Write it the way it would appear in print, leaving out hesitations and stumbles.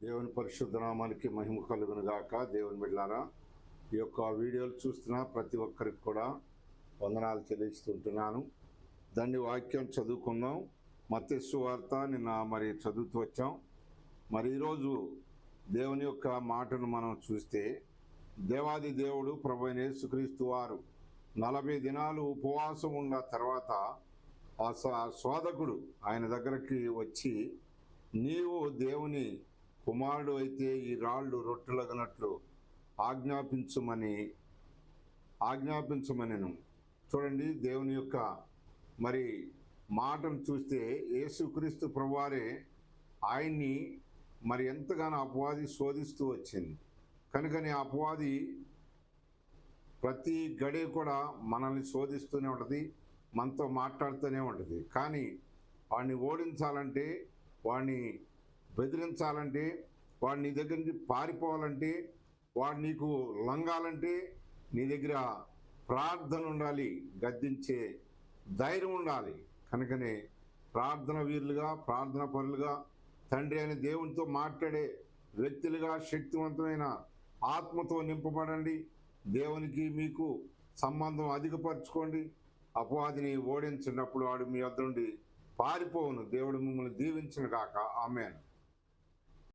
దేవుని పరిశుద్ధ నామానికి మహిమ కలుగును గాక. దేవుని బిడ్డలారా, ఈ యొక్క వీడియోలు చూస్తున్న ప్రతి ఒక్కరికి కూడా వందనాలు చెల్లిస్తుంటున్నాను. దాన్ని వాక్యం చదువుకుందాం. మత్తయి సువార్త నిన్న చదువుతూ వచ్చాం. ఈరోజు దేవుని యొక్క మాటను మనం చూస్తే, దేవాది దేవుడు ప్రభు అయిన యేసుక్రీస్తు వారు 40 దినాలు ఉపవాసం ఉన్న తర్వాత ఆ శోధకుడు ఆయన దగ్గరికి వచ్చి, నీవు దేవుని కుమారుడు అయితే ఈ రాళ్ళు రొట్టెలగనట్లు ఆజ్ఞాపించమనెను. చూడండి, దేవుని యొక్క మాటను చూస్తే యేసుక్రీస్తు ప్రభువారే ఆయన్ని ఎంతగానో అపవాది శోధిస్తూ వచ్చింది. కనుకని అపవాది ప్రతి గడియ కూడా మనల్ని శోధిస్తూనే ఉంటుంది, మనతో మాట్లాడుతూనే ఉంటుంది. కానీ వాడిని ఓడించాలంటే, వాడిని బెదిరించాలంటే, వాడు నీ దగ్గర నుంచి పారిపోవాలంటే, వాడు నీకు లొంగాలంటే నీ దగ్గర ప్రార్థన ఉండాలి, గద్దించే ధైర్యం ఉండాలి. కనుకనే ప్రార్థన వీరులుగా, ప్రార్థన పరులుగా, తండ్రి అయిన దేవునితో మాట్లాడే వ్యక్తులుగా శక్తివంతమైన ఆత్మతో నింపబడండి. దేవునికి మీకు సంబంధం అధికపరచుకోండి. అపవాదిని ఓడించినప్పుడు వాడు మీ వద్ద నుండి పారిపోవును. దేవుడు మిమ్మల్ని దీవించును గాక. ఆమేన్.